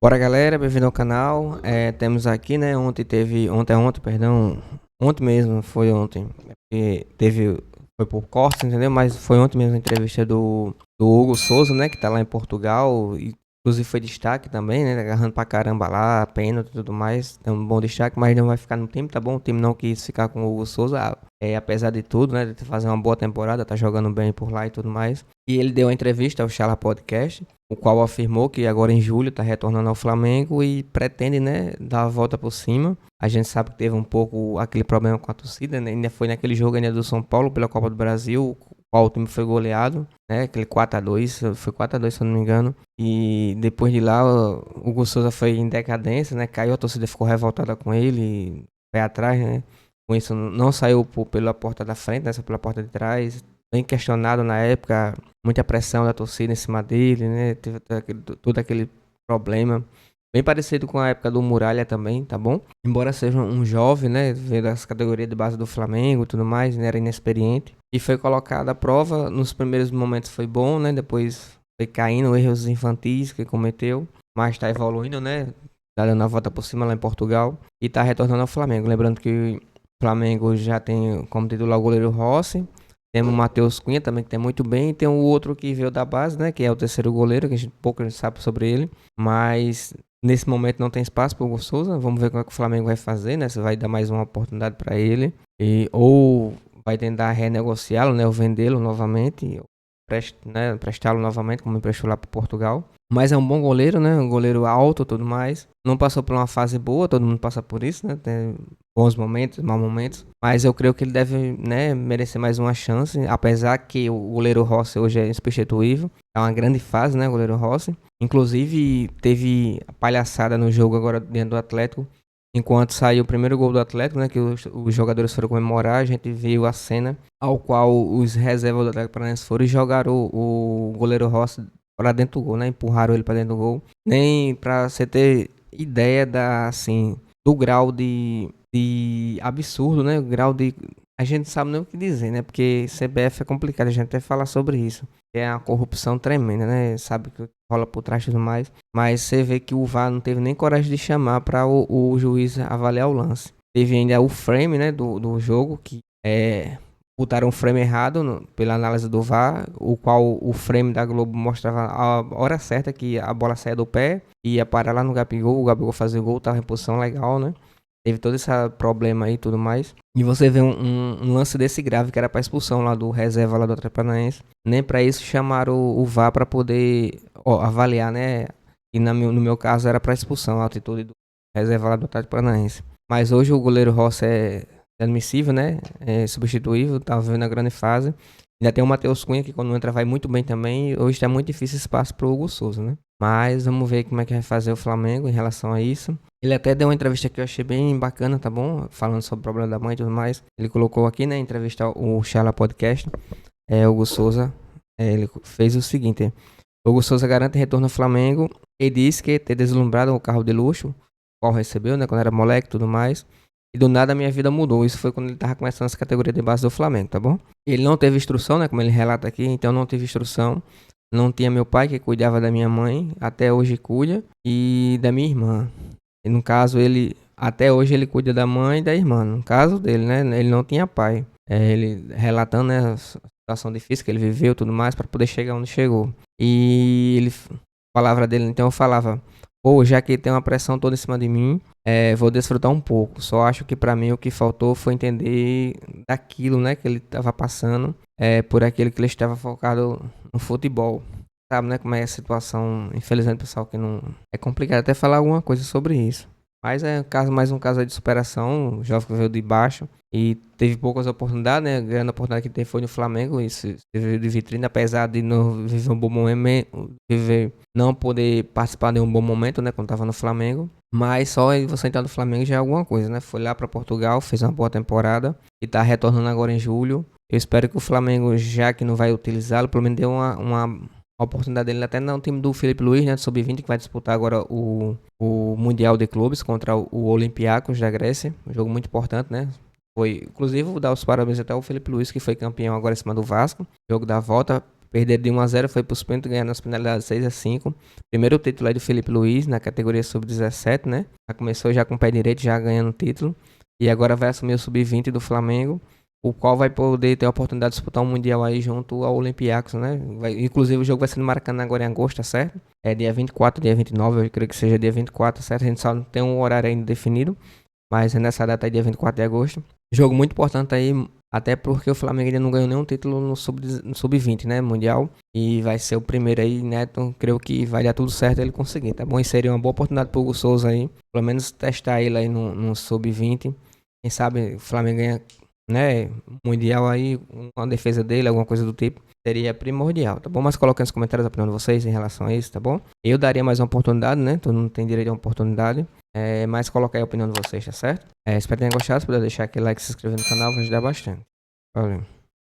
Bora galera, bem-vindo ao canal. Temos aqui, né? Ontem mesmo, foi ontem. Foi por cortes, entendeu? Mas foi ontem mesmo a entrevista do Hugo Souza, né? Que tá lá em Portugal. E, inclusive foi destaque também, né? Agarrando pra caramba lá, pênalti e tudo mais. Tem um bom destaque, mas não vai ficar no time, tá bom? O time não quis ficar com o Hugo Souza, apesar de tudo, né? De fazer uma boa temporada, tá jogando bem por lá e tudo mais. E ele deu uma entrevista ao Chala Podcast, o qual afirmou que agora em julho está retornando ao Flamengo e pretende, né, dar a volta por cima. A gente sabe que teve um pouco aquele problema com a torcida, né? Ainda foi naquele jogo ainda do São Paulo pela Copa do Brasil, o qual o time foi goleado, né? Aquele 4-2, foi 4-2 se eu não me engano. E depois de lá, o Hugo Souza foi em decadência, né? Caiu, a torcida ficou revoltada com ele, pé atrás, né? Com isso não saiu pela porta da frente, né? Saiu pela porta de trás. Bem questionado na época, muita pressão da torcida em cima dele, né? Teve todo aquele problema. Bem parecido com a época do Muralha também, tá bom? Embora seja um jovem, né? Veio das categorias de base do Flamengo e tudo mais, né? Era inexperiente. E foi colocado à prova. Nos primeiros momentos foi bom, né? Depois foi caindo, erros infantis que cometeu. Mas tá evoluindo, né? Tá dando a volta por cima lá em Portugal. E tá retornando ao Flamengo. Lembrando que o Flamengo já tem como titular o goleiro Rossi. Temos o Matheus Cunha também, que tem muito bem. E tem o outro que veio da base, né? Que é o terceiro goleiro, que a gente pouco sabe sobre ele. Mas nesse momento não tem espaço para o Hugo Souza. Vamos ver como é que o Flamengo vai fazer, né? Se vai dar mais uma oportunidade para ele. Ou vai tentar renegociá-lo, né? Ou vendê-lo novamente. Prestá-lo novamente, como emprestou lá para Portugal. Mas é um bom goleiro, né? Um goleiro alto e tudo mais. Não passou por uma fase boa, todo mundo passa por isso, né? Tem bons momentos, maus momentos. Mas eu creio que ele deve, né, merecer mais uma chance. Apesar que o goleiro Rossi hoje é insubstituível. É uma grande fase, né? O goleiro Rossi. Inclusive, teve a palhaçada no jogo agora dentro do Atlético. Enquanto saiu o primeiro gol do Atlético, né, que os jogadores foram comemorar, a gente viu a cena ao qual os reservas do Atlético Paranaense foram e jogaram o goleiro Rossi para dentro do gol, né? Empurraram ele para dentro do gol. Nem para você ter ideia assim, do grau de absurdo, né? O grau de... A gente sabe nem o que dizer, né? Porque CBF é complicado, a gente até falar sobre isso. É uma corrupção tremenda, né? Sabe que rola por trás e tudo mais. Mas você vê que o VAR não teve nem coragem de chamar para o juiz avaliar o lance. Teve ainda o frame, né, do jogo, que botaram um frame errado pela análise do VAR, o qual o frame da Globo mostrava a hora certa que a bola saía do pé e ia parar lá no Gabigol, o Gabigol fazia o gol, tava em posição legal, né? Teve todo esse problema aí e tudo mais. E você vê um lance desse grave que era para expulsão lá do reserva lá do Atlético Paranaense. Nem para isso chamaram o VAR para poder avaliar, né? E no meu caso era para expulsão, a atitude do reserva lá do Atlético Paranaense. Mas hoje o goleiro Rossi é admissível, né? É substituível, tá vivendo a grande fase. Ainda tem o Matheus Cunha, que quando entra vai muito bem também. Hoje tá muito difícil espaço pro Hugo Souza, né? Mas vamos ver como é que vai fazer o Flamengo em relação a isso. Ele até deu uma entrevista que eu achei bem bacana, tá bom? Falando sobre o problema da mãe e tudo mais. Ele colocou aqui, né? Entrevistar o Chala Podcast. Hugo Souza. Ele fez o seguinte: Hugo Souza garante retorno ao Flamengo e diz que ter deslumbrado o carro de luxo, qual recebeu, né? Quando era moleque e tudo mais. E do nada a minha vida mudou. Isso foi quando ele tava começando essa categoria de base do Flamengo, tá bom? Ele não teve instrução, né? Como ele relata aqui, então não teve instrução. Não tinha meu pai que cuidava da minha mãe, até hoje cuida, e da minha irmã. E no caso, até hoje ele cuida da mãe e da irmã. No caso dele, né? Ele não tinha pai. Ele relatando, né, a situação difícil que ele viveu e tudo mais para poder chegar onde chegou. E a palavra dele, então eu falava: pô, já que tem uma pressão toda em cima de mim, vou desfrutar um pouco. Só acho que para mim o que faltou foi entender daquilo, né, que ele estava passando, por aquilo que ele estava focado no futebol. Sabe, né, como é a situação, infelizmente, pessoal, que não... É complicado até falar alguma coisa sobre isso. Mas mais um caso aí de superação, o jovem que veio de baixo e teve poucas oportunidades, né? A grande oportunidade que teve foi no Flamengo, e se veio de vitrine, apesar de não viver um bom momento, não poder participar de um bom momento, né? Quando tava no Flamengo. Mas só você entrar no Flamengo já é alguma coisa, né? Foi lá para Portugal, fez uma boa temporada e tá retornando agora em julho. Eu espero que o Flamengo, já que não vai utilizá-lo, pelo menos dê uma oportunidade dele até no time do Felipe Luiz, né, do Sub-20, que vai disputar agora o Mundial de Clubes contra o Olympiacos da Grécia. Um jogo muito importante, né? Inclusive, vou dar os parabéns até ao Felipe Luiz, que foi campeão agora em cima do Vasco. Jogo da volta Perderam de 1-0, foi pros pênaltis, ganhando nas penalidades 6-5. Primeiro título aí do Felipe Luiz na categoria sub-17, né? Já começou já com o pé direito, já ganhando o título. E agora vai assumir o sub-20 do Flamengo, o qual vai poder ter a oportunidade de disputar um Mundial aí junto ao Olympiacos, né? Inclusive o jogo vai ser no Maracanã agora em agosto, tá certo? É dia 24, dia 29, eu creio que seja dia 24, tá certo? A gente só não tem um horário ainda definido, mas é nessa data aí, dia 24 de agosto. Jogo muito importante aí, até porque o Flamengo ainda não ganhou nenhum título no sub-20, né? Mundial. E vai ser o primeiro aí, né? Então creio que vai dar tudo certo ele conseguir, tá bom? E seria uma boa oportunidade pro Hugo Souza aí, pelo menos testar ele aí no sub-20. Quem sabe o Flamengo ganha, né, mundial aí, uma defesa dele, alguma coisa do tipo, seria primordial, tá bom? Mas coloquem nos comentários a opinião de vocês em relação a isso, tá bom? Eu daria mais uma oportunidade, né? Todo mundo tem direito a uma oportunidade. Mas coloca aí a opinião de vocês, tá certo? Espero que tenham gostado. Se puder deixar aquele like e se inscrever no canal, vai ajudar bastante. Valeu.